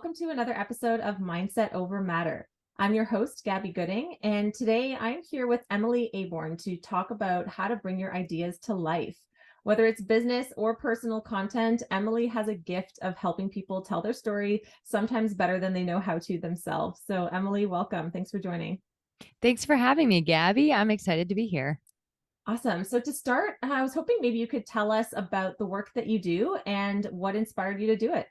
welcome to another episode of Mindset Over Matter. I'm your host, Gabby Gooding, and today I'm here with Emily Aborn to talk about how to bring your ideas to life. Whether it's business or personal content, Emily has a gift of helping people tell their story, sometimes better than they know how to themselves. So, Emily, welcome. Thanks for joining. Thanks for having me, Gabby. I'm excited to be here. Awesome. So, to start, I was hoping maybe you could tell us about the work that you do and what inspired you to do it.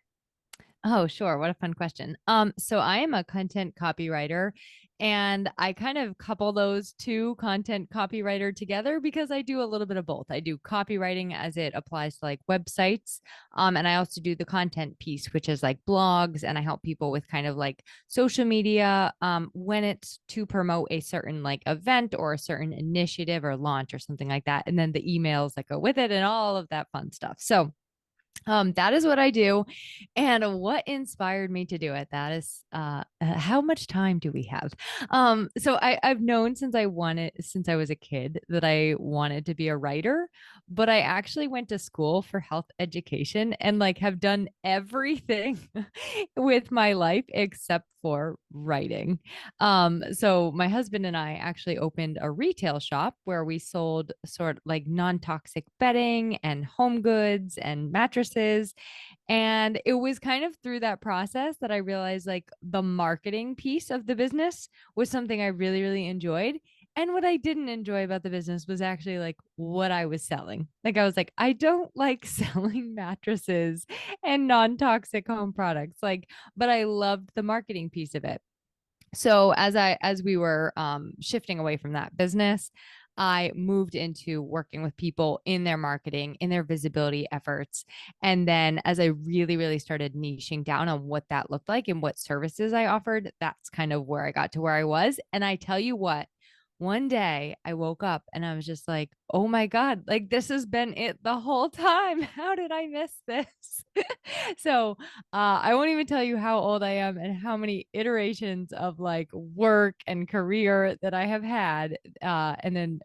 Oh, sure. What a fun question. So I am a content copywriter and I kind of couple those two content copywriter together because I do a little bit of both. I do copywriting as it applies to like websites. And I also do the content piece, which is like blogs, and I help people with kind of like social media when it's to promote a certain like event or a certain initiative or launch or something like that. And then the emails that go with it and all of that fun stuff. So that is what I do. And what inspired me to do it, that is how much time do we have? I've known since I was a kid that I wanted to be a writer, but I actually went to school for health education and like have done everything with my life except for writing. So my husband and I actually opened a retail shop where we sold sort of like non-toxic bedding and home goods and mattresses. And it was kind of through that process that I realized like the marketing piece of the business was something I really, really enjoyed. And what I didn't enjoy about the business was actually like what I was selling. Like I was like, I don't like selling mattresses and non-toxic home products. Like, but I loved the marketing piece of it. So as we were shifting away from that business, I moved into working with people in their marketing, in their visibility efforts. And then as I really, really started niching down on what that looked like and what services I offered, that's kind of where I got to where I was. And I tell you what, one day I woke up and I was just like, oh my God, like this has been it the whole time. How did I miss this? So I won't even tell you how old I am and how many iterations of like work and career that I have had. And then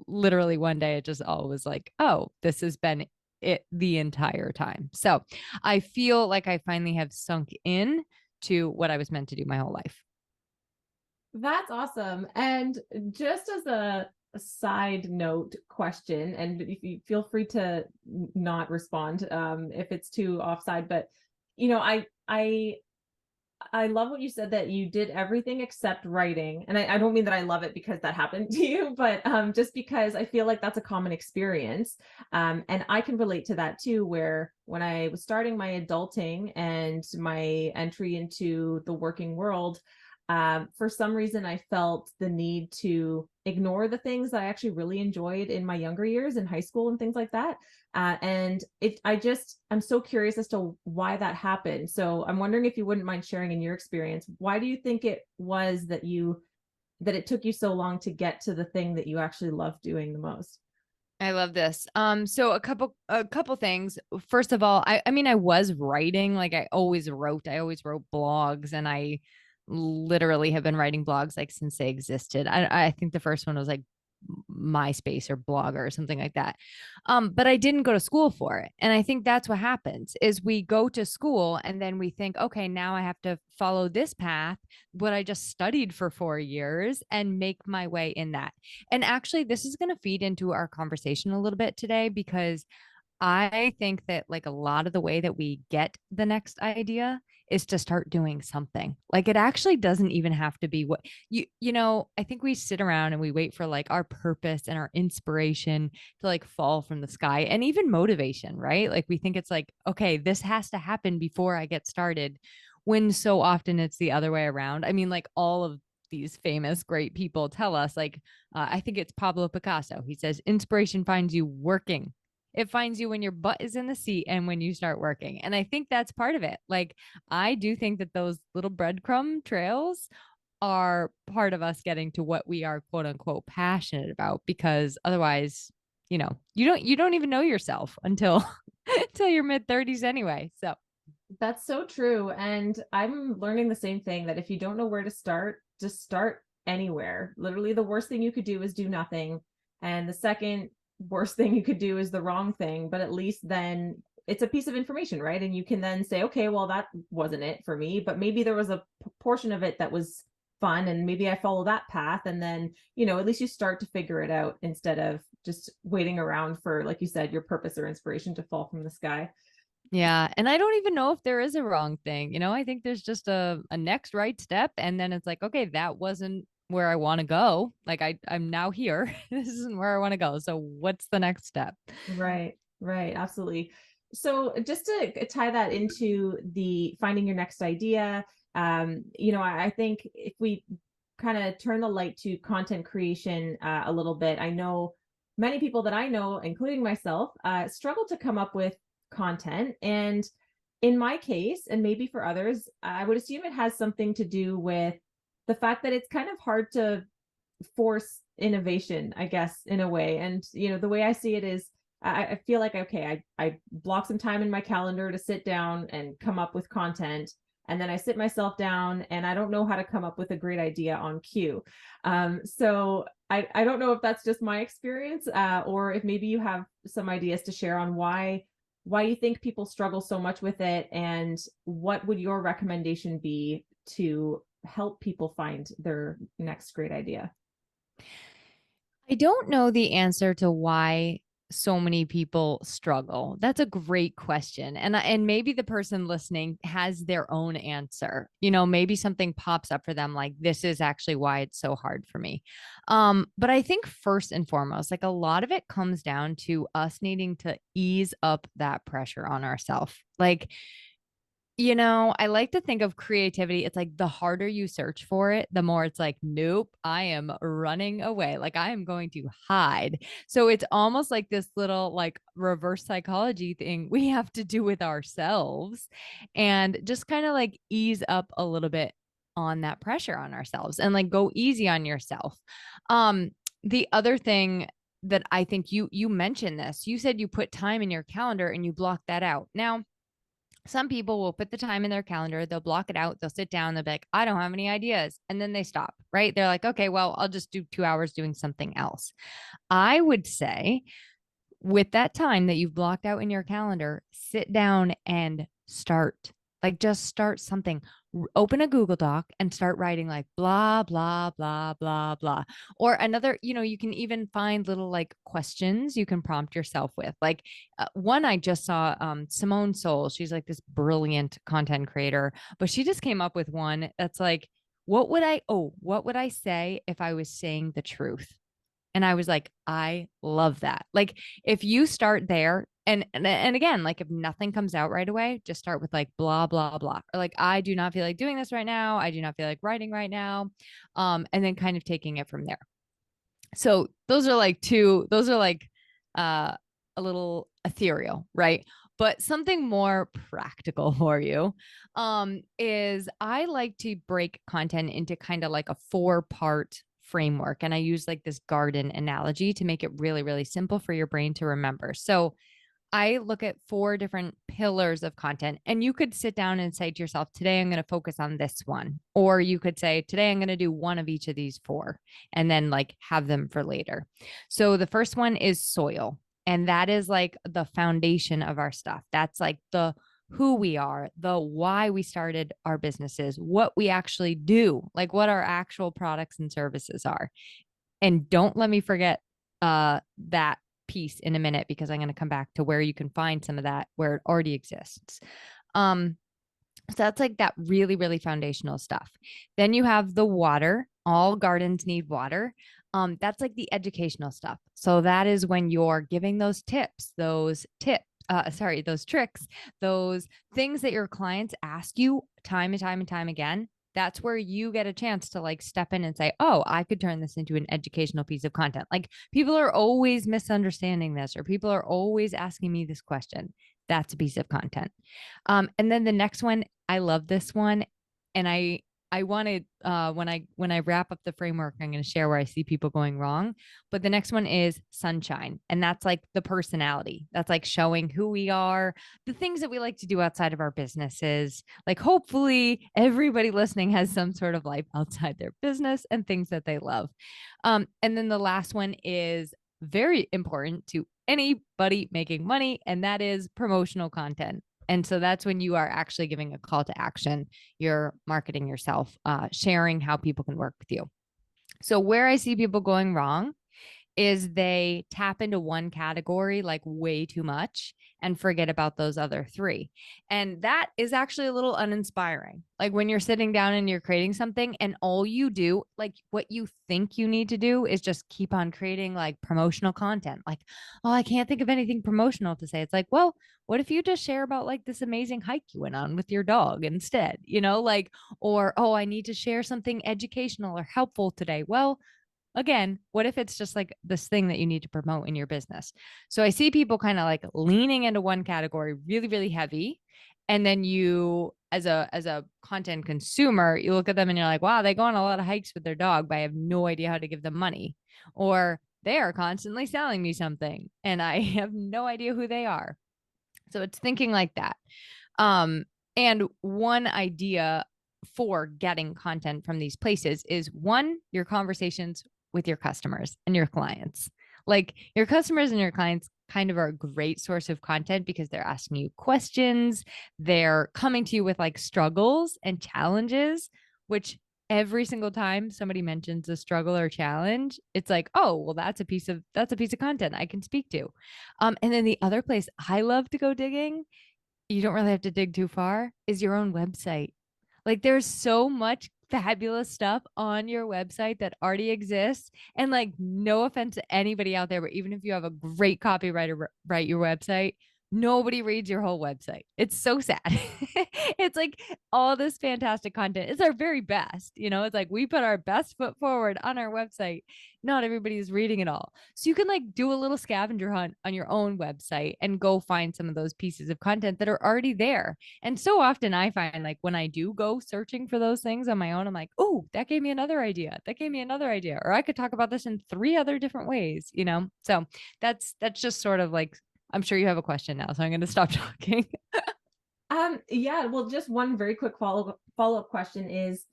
literally one day it just all was like, oh, this has been it the entire time. So I feel like I finally have sunk in to what I was meant to do my whole life. That's awesome. And just as a side note question, and if you feel free to not respond if it's too offside, but you know, I love what you said that you did everything except writing. And I don't mean that I love it because that happened to you, but just because I feel like that's a common experience. And I can relate to that too, where when I was starting my adulting and my entry into the working world, for some reason, I felt the need to ignore the things that I actually really enjoyed in my younger years in high school and things like that. I'm so curious as to why that happened. So I'm wondering if you wouldn't mind sharing in your experience, why do you think it was that it took you so long to get to the thing that you actually love doing the most? I love this. So a couple things. First of all, I mean I was writing, like I always wrote. I always wrote blogs and I literally have been writing blogs like since they existed. I think the first one was like MySpace or Blogger or something like that. But I didn't go to school for it. And I think that's what happens is we go to school and then we think, okay, now I have to follow this path, what I just studied for 4 years and make my way in that. And actually, this is going to feed into our conversation a little bit today because I think that like a lot of the way that we get the next idea is to start doing something. Like it actually doesn't even have to be what I think we sit around and we wait for like our purpose and our inspiration to like fall from the sky and even motivation, right? Like we think it's like, okay, this has to happen before I get started, when so often it's the other way around. I mean, like all of these famous great people tell us like I think it's Pablo Picasso. He says inspiration finds you working. It finds you when your butt is in the seat and when you start working. And I think that's part of it. Like, I do think that those little breadcrumb trails are part of us getting to what we are quote unquote passionate about, because otherwise, you don't even know yourself until until your mid 30s anyway. So That's so true. And I'm learning the same thing that if you don't know where to start, just start anywhere. Literally, the worst thing you could do is do nothing. And the second worst thing you could do is the wrong thing. But at least then it's a piece of information, right? And you can then say, okay, well, that wasn't it for me, but maybe there was a portion of it that was fun, and maybe I follow that path. And then, at least you start to figure it out instead of just waiting around for, like you said, your purpose or inspiration to fall from the sky. Yeah. And I don't even know if there is a wrong thing. I think there's just a next right step. And then it's like, okay, that wasn't where I want to go. Like I'm now here. This isn't where I want to go. So what's the next step? Right, right, absolutely. So just to tie that into the finding your next idea, I think if we kind of turn the light to content creation a little bit, I know many people that I know, including myself, struggle to come up with content. And in my case, and maybe for others, I would assume it has something to do with the fact that it's kind of hard to force innovation, I guess, in a way. And the way I see it is, I feel like, okay, I block some time in my calendar to sit down and come up with content, and then I sit myself down and I don't know how to come up with a great idea on cue. So I don't know if that's just my experience, or if maybe you have some ideas to share on why you think people struggle so much with it, and what would your recommendation be to help people find their next great idea? I don't know the answer to why so many people struggle. That's a great question. And maybe the person listening has their own answer. Maybe something pops up for them like this is actually why it's so hard for me. But I think first and foremost, like a lot of it comes down to us needing to ease up that pressure on ourselves. Like I like to think of creativity. It's like the harder you search for it, the more it's like, nope, I am running away. Like I am going to hide. So it's almost like this little like reverse psychology thing we have to do with ourselves and just kind of like ease up a little bit on that pressure on ourselves and like go easy on yourself. The other thing that I think you mentioned this, you said you put time in your calendar and you block that out. Now, some people will put the time in their calendar, they'll block it out, they'll sit down, they'll be like, I don't have any ideas. And then they stop, right? They're like, okay, well, I'll just do 2 hours doing something else. I would say, with that time that you've blocked out in your calendar, sit down and start. Like just start something. Open a Google Doc and start writing like blah, blah, blah, blah, blah. Or another, you can even find little like questions you can prompt yourself with. Like one I just saw, Simone Soul. She's like this brilliant content creator, but she just came up with one that's like, what would I say if I was saying the truth? And I was like, I love that. Like if you start there and again, like if nothing comes out right away, just start with like blah, blah, blah. Or like, I do not feel like doing this right now. I do not feel like writing right now. And then kind of taking it from there. So those are like a little ethereal, right? But something more practical for you is I like to break content into kind of like a 4-part framework. And I use like this garden analogy to make it really, really simple for your brain to remember. So I look at 4 different pillars of content, and you could sit down and say to yourself, today I'm going to focus on this one. Or you could say, today I'm going to do one of each of these 4 and then like have them for later. So the first one is soil. And that is like the foundation of our stuff. That's like the who we are, the why we started our businesses, what we actually do, like what our actual products and services are. And don't let me forget that piece in a minute, because I'm going to come back to where you can find some of that where it already exists. So that's like that really, really foundational stuff. Then you have the water. All gardens need water. That's like the educational stuff. So that is when you're giving those those tricks, those things that your clients ask you time and time and time again. That's where you get a chance to like step in and say, oh, I could turn this into an educational piece of content. Like people are always misunderstanding this, or people are always asking me this question. That's a piece of content. And then the next one, I love this one. And I wanted when I wrap up the framework, I'm going to share where I see people going wrong. But the next one is sunshine. And that's like the personality. That's like showing who we are, the things that we like to do outside of our businesses. Like hopefully everybody listening has some sort of life outside their business and things that they love. And then the last one is very important to anybody making money, and that is promotional content. And so that's when you are actually giving a call to action. You're marketing yourself, sharing how people can work with you. So where I see people going wrong is they tap into one category like way too much and forget about those other three. And that is actually a little uninspiring. Like when you're sitting down and you're creating something and all you do, like what you think you need to do is just keep on creating like promotional content. Like, oh, I can't think of anything promotional to say. It's like, well, what if you just share about like this amazing hike you went on with your dog instead, like, or, oh, I need to share something educational or helpful today. Well, again, what if it's just like this thing that you need to promote in your business? So I see people kind of like leaning into one category really, really heavy. And then you, as a content consumer, you look at them and you're like, wow, they go on a lot of hikes with their dog, but I have no idea how to give them money. Or they are constantly selling me something and I have no idea who they are. So it's thinking like that. Um, and one idea for getting content from these places is one, your conversations with your customers and your clients. Like your customers and your clients kind of are a great source of content because they're asking you questions, they're coming to you with like struggles and challenges, which every single time somebody mentions a struggle or challenge, it's like, oh, well, that's a piece of content I can speak to. And then the other place I love to go digging, you don't really have to dig too far, is your own website. Like there's so much fabulous stuff on your website that already exists. And like, no offense to anybody out there, but even if you have a great copywriter write your website, nobody reads your whole website. It's so sad. It's like all this fantastic content. It's our very best. It's like we put our best foot forward on our website. Not everybody is reading it all. So you can like do a little scavenger hunt on your own website and go find some of those pieces of content that are already there. And so often I find like when I do go searching for those things on my own, I'm like, oh, that gave me another idea. That gave me another idea. Or I could talk about this in 3 other different ways. So that's just sort of like, I'm sure you have a question now, so I'm going to stop talking. Yeah, well, just one very quick follow-up question is,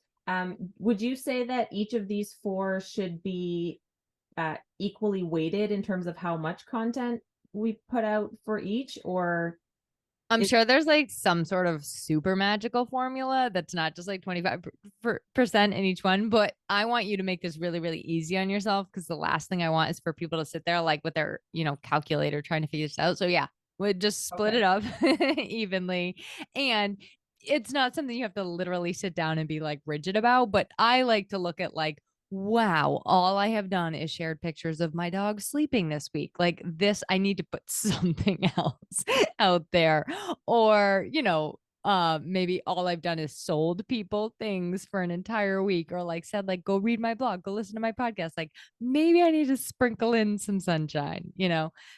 would you say that each of these four should be equally weighted in terms of how much content we put out for each, or I'm is sure there's like some sort of super magical formula that's not just like 25% in each one, but I want you to make this really, really easy on yourself because the last thing I want is for people to sit there like with their, calculator trying to figure this out. So yeah, we'd just split okay? it up evenly. And it's not something you have to literally sit down and be like rigid about, but I like to look at like, wow, all I have done is shared pictures of my dog sleeping this week. Like this, I need to put something else out there. Or, maybe all I've done is sold people things for an entire week or like said, like, go read my blog, go listen to my podcast. Like maybe I need to sprinkle in some sunshine.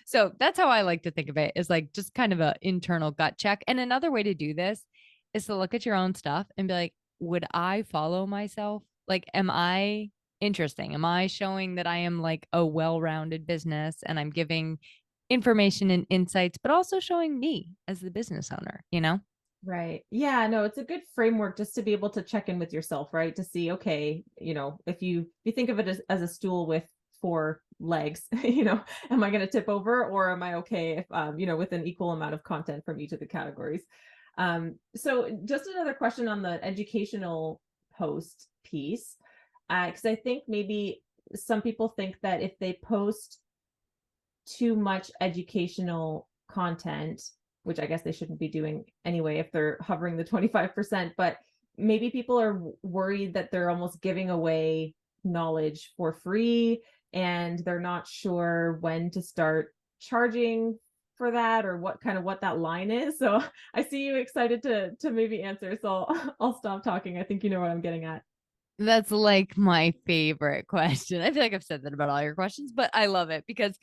So that's how I like to think of it, is like just kind of an internal gut check. And another way to do this is to look at your own stuff and be like, would I follow myself? Like, am I interesting? Am I showing that I am like a well-rounded business and I'm giving information and insights, but also showing me as the business owner? Right. Yeah, no, it's a good framework just to be able to check in with yourself, right? To see, okay, if you think of it as a stool with four legs, am I going to tip over, or am I okay if with an equal amount of content from each of the categories? So just another question on the educational post piece, because I think maybe some people think that if they post too much educational content, which I guess they shouldn't be doing anyway if they're hovering the 25%, but maybe people are worried that they're almost giving away knowledge for free and they're not sure when to start charging for that, or what that line is. So I see you excited to maybe answer. So I'll stop talking. I think you know what I'm getting at. That's like my favorite question. I feel like I've said that about all your questions, but I love it because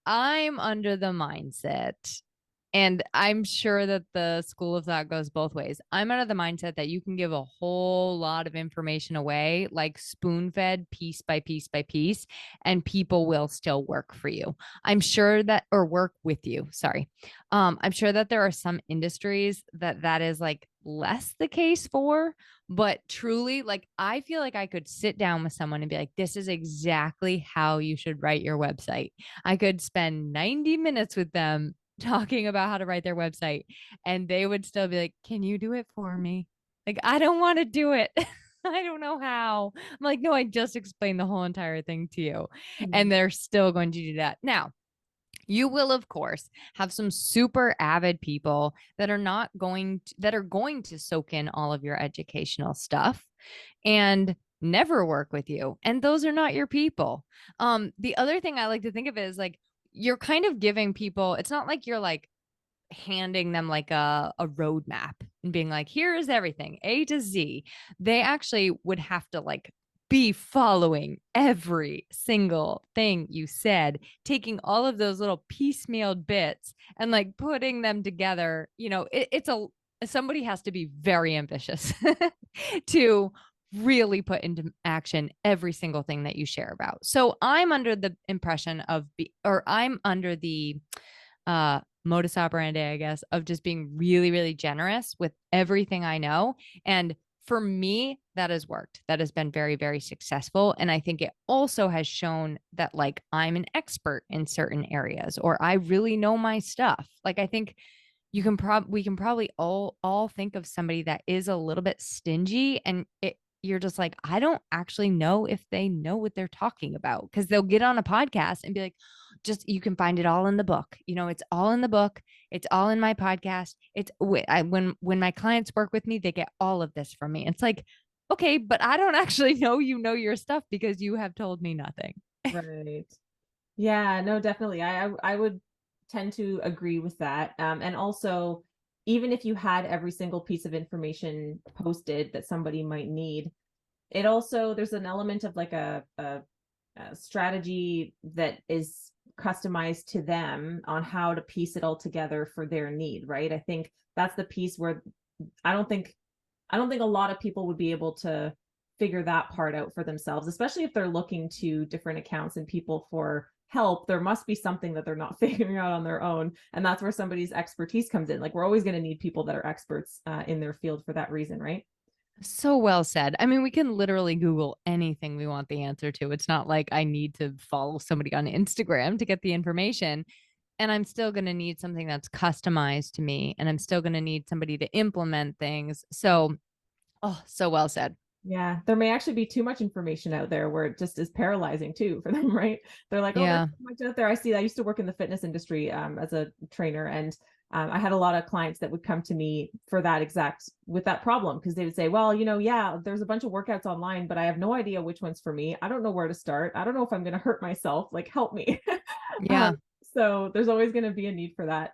I'm under the mindset And I'm sure that the school of thought goes both ways. I'm out of the mindset that you can give a whole lot of information away, like spoon fed piece by piece by piece, and people will still work for you. I'm sure that, or work with you. Sorry. I'm sure that there are some industries that is like less the case for, but truly, like, I feel like I could sit down with someone and be like, this is exactly how you should write your website. I could spend 90 minutes with them talking about how to write their website, and they would still be like, can you do it for me? Like, I don't want to do it. I don't know how. I'm like, no, I just explained the whole entire thing to you. And they're still going to do that. Now, you will, of course, have some super avid people that are not going to, that are going to soak in all of your educational stuff and never work with you. And those are not your people. The other thing I like to think of is like, you're kind of giving people, it's not like you're like handing them like a roadmap and being like, here is everything A to Z. They actually would have to like be following every single thing you said, taking all of those little piecemealed bits and like putting them together. You know, it's a, somebody has to be very ambitious to really put into action every single thing that you share about. So I'm under the impression of, or I'm under the modus operandi, I guess, of just being really, really generous with everything I know. And for me, that has worked. That has been very, very successful. And I think it also has shown that like I'm an expert in certain areas or I really know my stuff. Like I think we can probably all think of somebody that is a little bit stingy and you're just like, I don't actually know if they know what they're talking about because they'll get on a podcast and be like, just you can find it all in the book. You know, it's all in the book. It's all in my podcast. It's when my clients work with me, they get all of this from me. It's like, okay, but I don't actually know you know your stuff because you have told me nothing. Right. Yeah, no, definitely. I would tend to agree with that. And also, even if you had every single piece of information posted that somebody might need, it also there's an element of like a strategy that is customized to them on how to piece it all together for their need, right? I think that's the piece where I don't think I don't think a lot of people would be able to figure that part out for themselves, especially if they're looking to different accounts and people for help. There must be something that they're not figuring out on their own. And that's where somebody's expertise comes in. Like we're always going to need people that are experts in their field for that reason, right? So well said. I mean, we can literally Google anything we want the answer to. It's not like I need to follow somebody on Instagram to get the information. And I'm still going to need something that's customized to me. And I'm still going to need somebody to implement things. So, oh, so well said. Yeah, there may actually be too much information out there where it just is paralyzing too for them, right? They're like, oh, there's Yeah. so much out there. I used to work in the fitness industry as a trainer, and I had a lot of clients that would come to me for that exact with that problem because they would say, well, yeah, there's a bunch of workouts online, but I have no idea which one's for me. I don't know where to start. I don't know if I'm going to hurt myself. Like, help me. um, Yeah. so there's always going to be a need for that.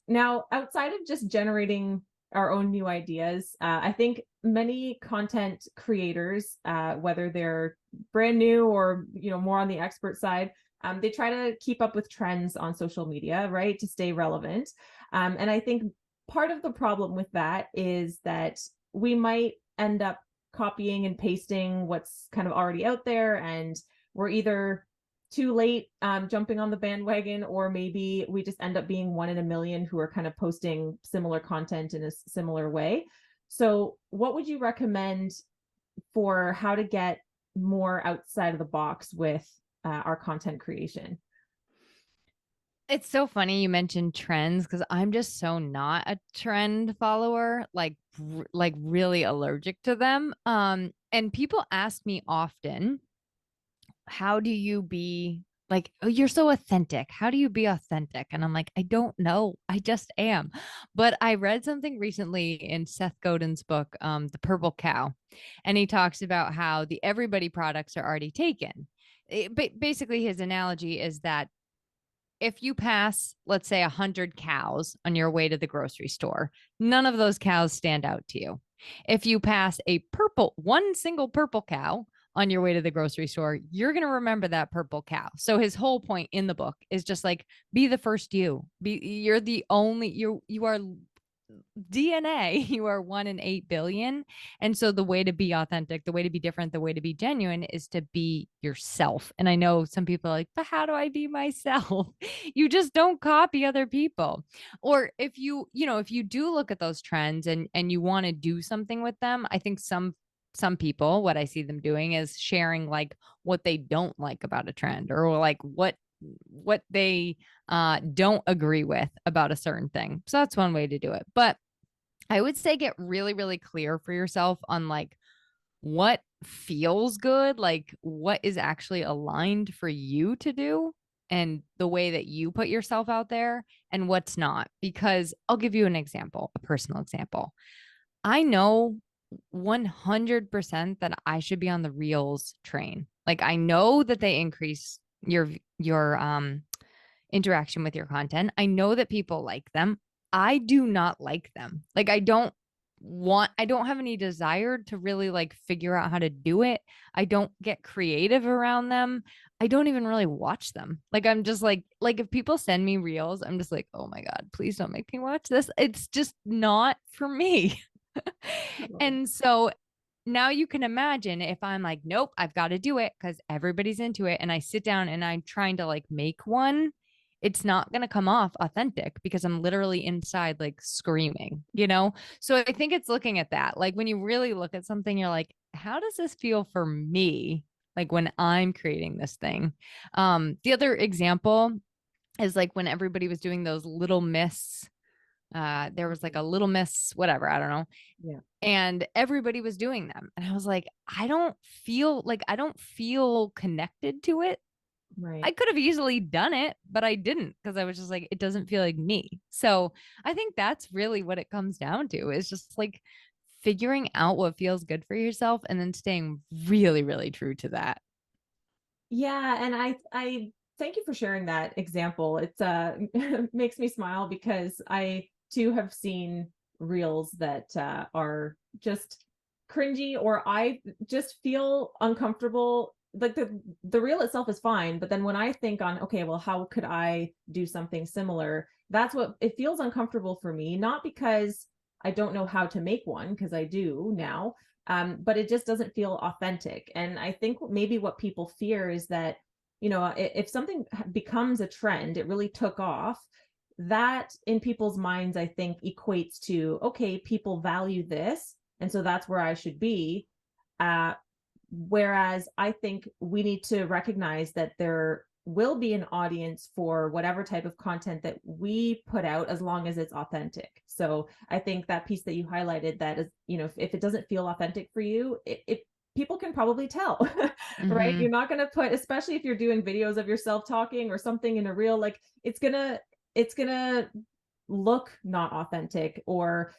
Now, outside of just generating our own new ideas, I think many content creators, whether they're brand new or more on the expert side, they try to keep up with trends on social media, right, to stay relevant. And I think part of the problem with that is that we might end up copying and pasting what's kind of already out there, and we're either too late jumping on the bandwagon, or maybe we just end up being one in a million who are kind of posting similar content in a similar way. So what would you recommend for how to get more outside of the box with our content creation? It's so funny you mentioned trends because I'm just so not a trend follower, like really allergic to them. And people ask me often, how do you be like, oh, you're so authentic. How do you be authentic? And I'm like, I don't know. I just am. But I read something recently in Seth Godin's book, The Purple Cow, and he talks about how the everybody products are already taken. Basically, his analogy is that if you pass, let's say, 100 cows on your way to the grocery store, none of those cows stand out to you. If you pass one single purple cow on your way to the grocery store, you're going to remember that purple cow. So his whole point in the book is just like, be the first you. You're the only, you are DNA, you are 1 in 8 billion. And so the way to be authentic, the way to be different, the way to be genuine is to be yourself. And I know some people are like, but how do I be myself? You just don't copy other people. Or if if you do look at those trends and you want to do something with them, I think some people, what I see them doing is sharing like what they don't like about a trend, or like what they don't agree with about a certain thing. So that's one way to do it. But I would say get really, really clear for yourself on like what feels good, like what is actually aligned for you to do and the way that you put yourself out there, and what's not. Because I'll give you an example, a personal example. I know 100% that I should be on the Reels train. Like I know that they increase your interaction with your content. I know that people like them. I do not like them. Like I don't have any desire to really like figure out how to do it. I don't get creative around them. I don't even really watch them. Like I'm just like if people send me reels, I'm just like, "Oh my God, please don't make me watch this." It's just not for me. Totally. And so now you can imagine if I'm like, nope, I've got to do it because everybody's into it. And I sit down and I'm trying to like make one, it's not going to come off authentic because I'm literally inside like screaming. So I think it's looking at that. Like when you really look at something, you're like, how does this feel for me? Like when I'm creating this thing. The other example is like when everybody was doing those little miss, there was like a little miss, whatever, I don't know, Yeah. and everybody was doing them. And I was like, I don't feel connected to it. I Right. could have easily done it, but I didn't because I was just like, it doesn't feel like me. So I think that's really what it comes down to is just like figuring out what feels good for yourself and then staying really, really true to that. Yeah, and I thank you for sharing that example. It's makes me smile because I too have seen reels that are just cringy, or I just feel uncomfortable. Like the reel itself is fine, but then when I think on, okay, well, how could I do something similar? That's what it feels uncomfortable for me, not because I don't know how to make one, because I do now, but it just doesn't feel authentic. And I think maybe what people fear is that, if something becomes a trend, it really took off, that in people's minds, I think equates to, okay, people value this, and so that's where I should be. Uh, Whereas I think we need to recognize that there will be an audience for whatever type of content that we put out, as long as it's authentic. So I think that piece that you highlighted, that is, if it doesn't feel authentic for you, it people can probably tell. Right? Mm-hmm. You're not going to put, especially if you're doing videos of yourself talking or something in a reel, like it's gonna look not authentic, or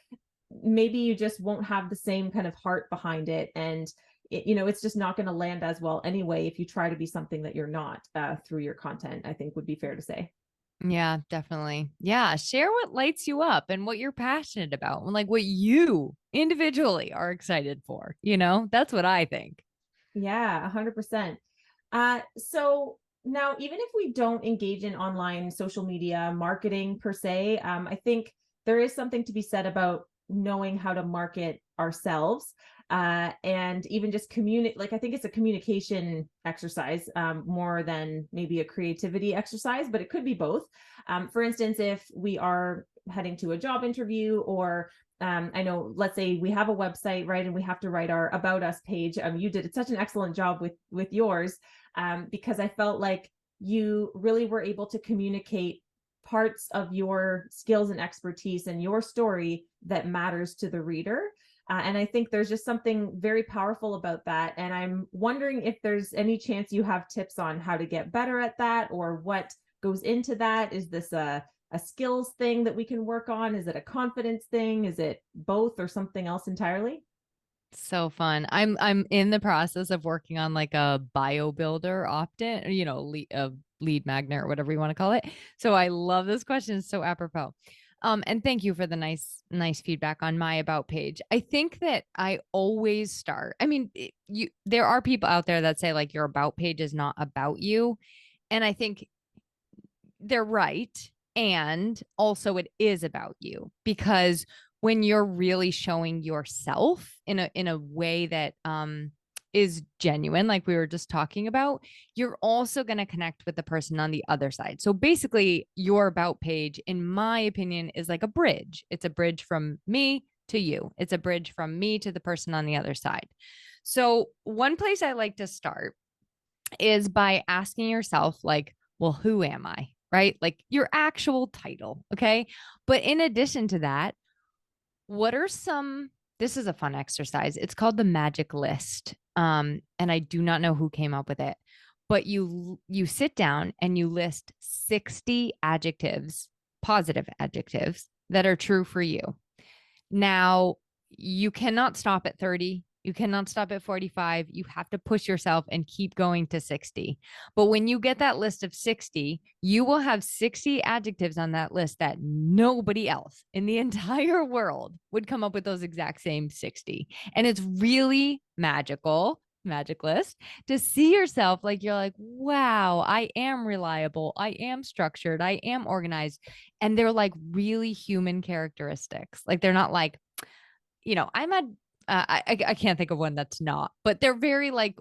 maybe you just won't have the same kind of heart behind it, and it's just not going to land as well anyway if you try to be something that you're not, through your content, I think would be fair to say. Yeah, definitely. Yeah. Share what lights you up and what you're passionate about and like what you individually are excited for. That's what I think. Yeah, 100%. So now, even if we don't engage in online social media marketing per se, I think there is something to be said about knowing how to market ourselves, and even just communicate. Like, I think it's a communication exercise, more than maybe a creativity exercise, but it could be both. For instance, if we are heading to a job interview, or I know, let's say we have a website, right, and we have to write our about us page. You did such an excellent job with yours, because I felt like you really were able to communicate parts of your skills and expertise and your story that matters to the reader. And I think there's just something very powerful about that. And I'm wondering if there's any chance you have tips on how to get better at that, or what goes into that. Is this a skills thing that we can work on? Is it a confidence thing? Is it both, or something else entirely? So fun. I'm in the process of working on like a bio builder opt-in, a lead magnet or whatever you want to call it. So I love this question. It's so apropos. And thank you for the nice feedback on my about page. I think that I always start. I mean, there are people out there that say like your about page is not about you, and I think they're right. And also it is about you, because when you're really showing yourself in a way that is genuine, like we were just talking about, you're also going to connect with the person on the other side. So basically, your about page, in my opinion, is like a bridge. It's a bridge from me to you. It's a bridge from me to the person on the other side. So one place I like to start is by asking yourself, like, well, who am I? Right? Like your actual title. Okay. But in addition to that, what are some, this is a fun exercise. It's called the magic list. And I do not know who came up with it, but you sit down and you list 60 adjectives, positive adjectives that are true for you. Now, you cannot stop at 30. You cannot stop at 45. You have to push yourself and keep going to 60. But when you get that list of 60, you will have 60 adjectives on that list that nobody else in the entire world would come up with those exact same 60. And it's really magic list, to see yourself like you're like, wow, I am reliable. I am structured. I am organized. And they're like really human characteristics. Like they're not like, I'm a, I can't think of one that's not, but they're very like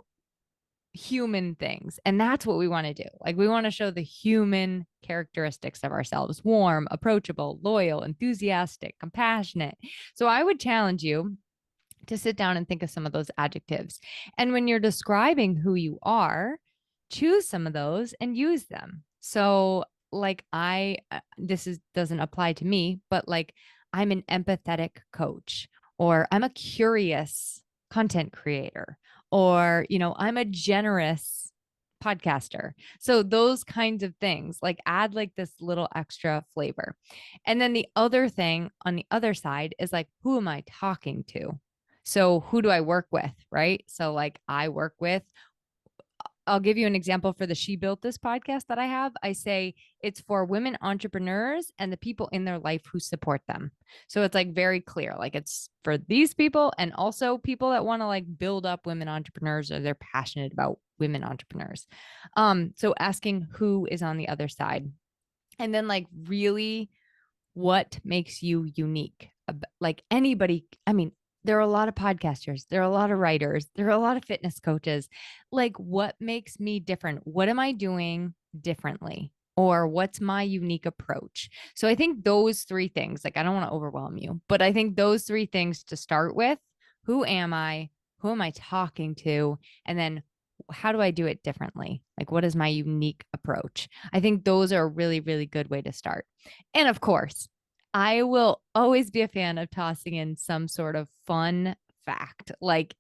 human things. And that's what we want to do. Like we want to show the human characteristics of ourselves: warm, approachable, loyal, enthusiastic, compassionate. So I would challenge you to sit down and think of some of those adjectives. And when you're describing who you are, choose some of those and use them. So, like, this doesn't apply to me, but like, I'm an empathetic coach, or I'm a curious content creator, or, I'm a generous podcaster. So those kinds of things, like, add like this little extra flavor. And then the other thing on the other side is like, who am I talking to? So who do I work with? Right. So like I work with, I'll give you an example for the She Built This podcast that I have. I say it's for women entrepreneurs and the people in their life who support them. So it's like very clear, like it's for these people and also people that want to like build up women entrepreneurs, or they're passionate about women entrepreneurs. So asking who is on the other side, and then like really what makes you unique. Like anybody, I mean, there are a lot of podcasters, there are a lot of writers, there are a lot of fitness coaches. Like, what makes me different? What am I doing differently? Or what's my unique approach? So I think those three things, like, I don't want to overwhelm you, but I think those three things to start with: who am I? Who am I talking to? And then how do I do it differently? Like, what is my unique approach? I think those are a really, really good way to start. And of course, I will always be a fan of tossing in some sort of fun fact. Like,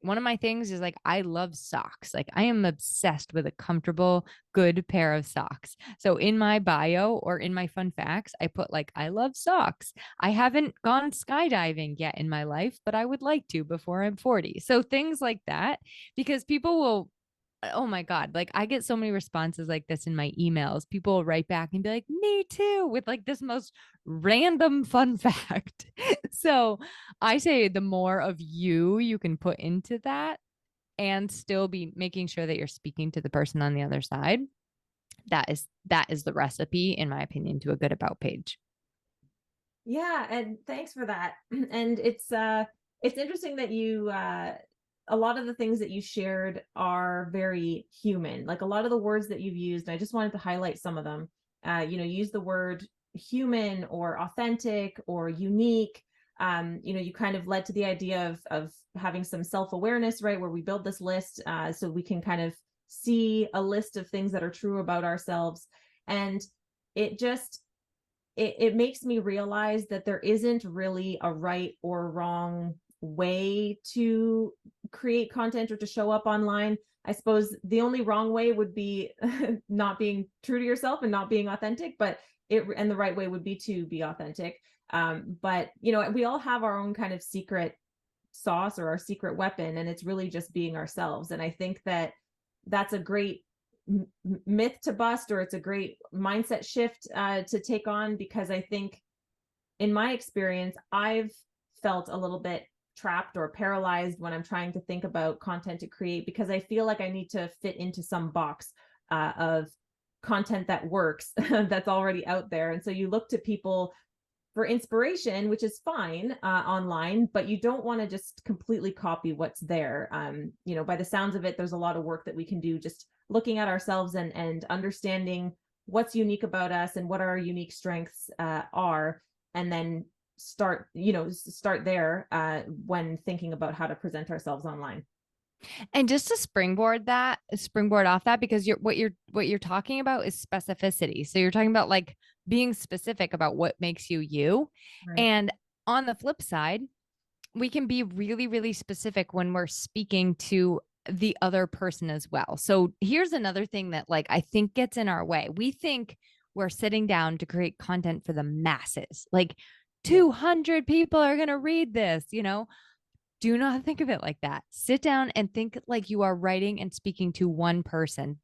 one of my things is like, I love socks. Like, I am obsessed with a comfortable, good pair of socks. So in my bio or in my fun facts, I put like, I love socks. I haven't gone skydiving yet in my life, but I would like to before I'm 40. So things like that, because people will, oh my God, like I get so many responses like this in my emails. People will write back and be like, me too, with like this most random fun fact. So I say the more of you can put into that and still be making sure that you're speaking to the person on the other side, that is the recipe, in my opinion, to a good about page. Yeah, and thanks for that. And it's interesting that you a lot of the things that you shared are very human. Like a lot of the words that you've used, I just wanted to highlight some of them. Use the word human or authentic or unique. You kind of led to the idea of having some self-awareness, right? Where we build this list so we can kind of see a list of things that are true about ourselves. And it just it makes me realize that there isn't really a right or wrong way to create content or to show up online. I suppose the only wrong way would be not being true to yourself and not being authentic, but the right way would be to be authentic. But we all have our own kind of secret sauce or our secret weapon, and it's really just being ourselves. And I think that that's a great myth to bust, or it's a great mindset shift to take on, because I think in my experience, I've felt a little bit trapped or paralyzed when I'm trying to think about content to create, because I feel like I need to fit into some box of content that works that's already out there. And so you look to people for inspiration, which is fine online, but you don't want to just completely copy what's there. By the sounds of it, there's a lot of work that we can do just looking at ourselves and understanding what's unique about us and what our unique strengths are, and then start there when thinking about how to present ourselves online. And just to springboard off that, because what you're talking about is specificity. So you're talking about like being specific about what makes you you. Right. And on the flip side, we can be really, really specific when we're speaking to the other person as well. So here's another thing that like I think gets in our way. We think we're sitting down to create content for the masses. Like Yeah. 200 people are going to read this, do not think of it like that. Sit down and think like you are writing and speaking to one person.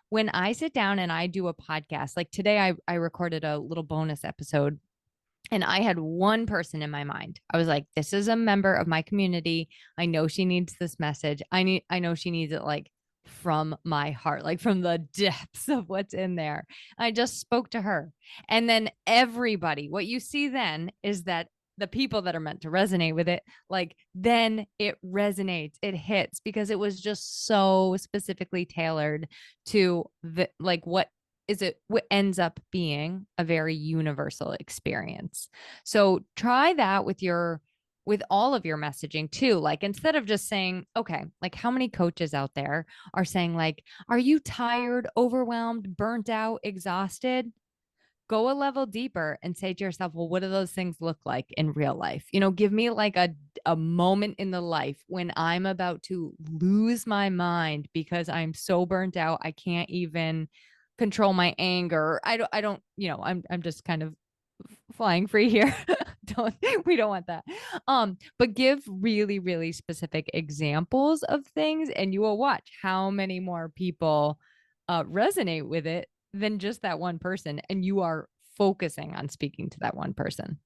When I sit down and I do a podcast, like today, I recorded a little bonus episode and I had one person in my mind. I was like, this is a member of my community. I know she needs this message. I know she needs it like from my heart, like from the depths of what's in there. I just spoke to her. And then everybody, what you see then is that the people that are meant to resonate with it, like then it resonates, it hits because it was just so specifically tailored to the like what ends up being a very universal experience. So try that with all of your messaging too. Like instead of just saying, okay, like how many coaches out there are saying like, are you tired, overwhelmed, burnt out, exhausted? Go a level deeper and say to yourself, well, what do those things look like in real life? Give me like a moment in the life when I'm about to lose my mind because I'm so burnt out. I can't even control my anger. I'm just kind of flying free here. We don't want that. But give really, really specific examples of things and you will watch how many more people resonate with it than just that one person. And you are focusing on speaking to that one person.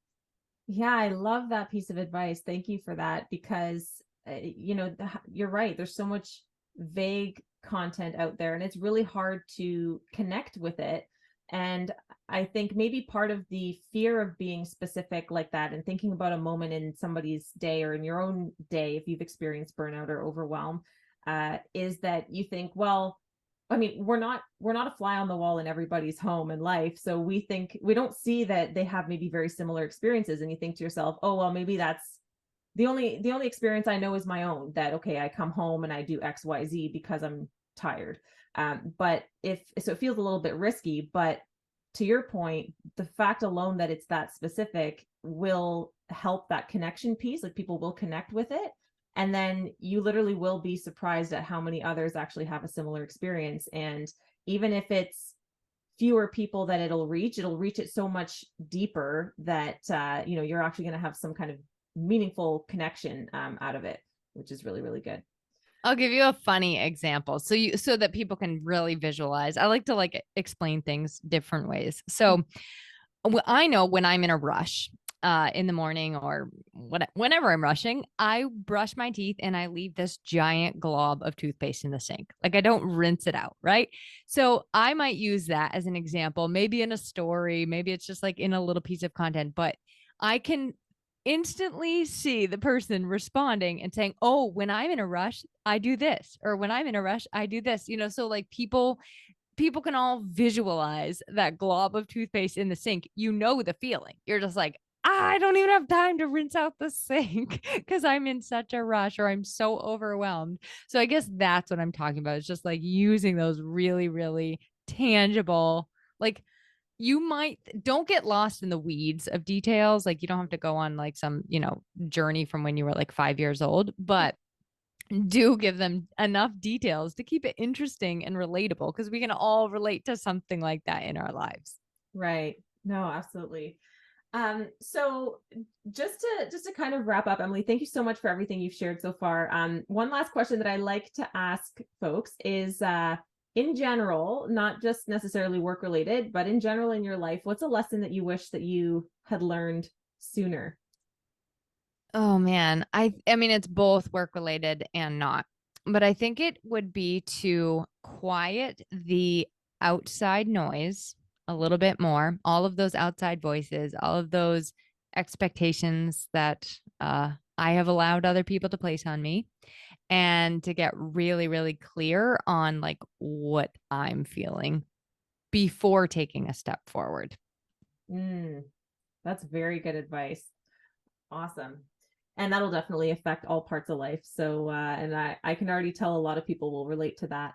Yeah, I love that piece of advice. Thank you for that, because you're right. There's so much vague content out there, and it's really hard to connect with it. And I think maybe part of the fear of being specific like that and thinking about a moment in somebody's day or in your own day, if you've experienced burnout or overwhelm, is that you think, well, I mean, we're not a fly on the wall in everybody's home and life. So we don't see that they have maybe very similar experiences. And you think to yourself, oh, well, maybe that's the only experience I know is my own, that, okay, I come home and I do XYZ because I'm tired. But it feels a little bit risky, but to your point, the fact alone that it's that specific will help that connection piece. Like people will connect with it. And then you literally will be surprised at how many others actually have a similar experience. And even if it's fewer people that it'll reach it so much deeper that you're actually going to have some kind of meaningful connection out of it, which is really, really good. I'll give you a funny example so that people can really visualize. I like to like explain things different ways. So I know when I'm in a rush in the morning or whenever I'm rushing, I brush my teeth and I leave this giant glob of toothpaste in the sink. Like I don't rinse it out, right? So I might use that as an example, maybe in a story, maybe it's just like in a little piece of content, but I can instantly see the person responding and saying, oh, when I'm in a rush, I do this, or when I'm in a rush, I do this, so like people can all visualize that glob of toothpaste in the sink. The feeling. You're just like, I don't even have time to rinse out the sink because I'm in such a rush or I'm so overwhelmed. So I guess that's what I'm talking about. It's just like using those really, really tangible, like don't get lost in the weeds of details. Like you don't have to go on like some, journey from when you were like 5 years old, but do give them enough details to keep it interesting and relatable because we can all relate to something like that in our lives. Right. No, absolutely. So just to kind of wrap up, Emily, thank you so much for everything you've shared so far. One last question that I like to ask folks is, in general, not just necessarily work related, but in general in your life, what's a lesson that you wish that you had learned sooner? Oh man, I mean it's both work related and not. But I think it would be to quiet the outside noise a little bit more, all of those outside voices, all of those expectations that I have allowed other people to place on me, and to get really, really clear on like what I'm feeling before taking a step forward. Mm, that's very good advice. Awesome. And that'll definitely affect all parts of life. So, and I can already tell a lot of people will relate to that.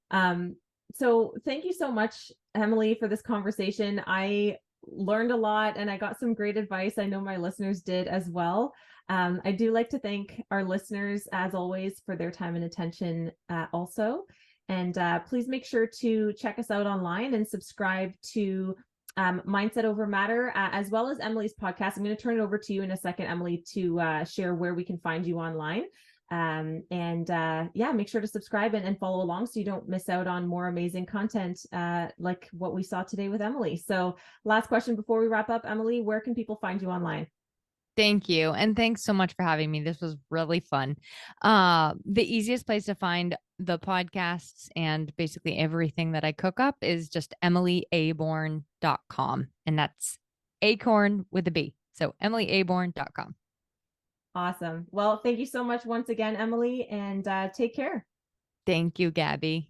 Um, so thank you so much, Emily, for this conversation. I learned a lot and I got some great advice. I know my listeners did as well. I do like to thank our listeners, as always, for their time and attention also. And please make sure to check us out online and subscribe to Mindset Over Matter, as well as Emily's podcast. I'm going to turn it over to you in a second, Emily, to share where we can find you online. Yeah, make sure to subscribe and follow along so you don't miss out on more amazing content like what we saw today with Emily. So last question before we wrap up, Emily, where can people find you online? Thank you. And thanks so much for having me. This was really fun. The easiest place to find the podcasts and basically everything that I cook up is just emilyaborn.com. And that's acorn with a B. So emilyaborn.com. Awesome. Well, thank you so much once again, Emily, and take care. Thank you, Gabby.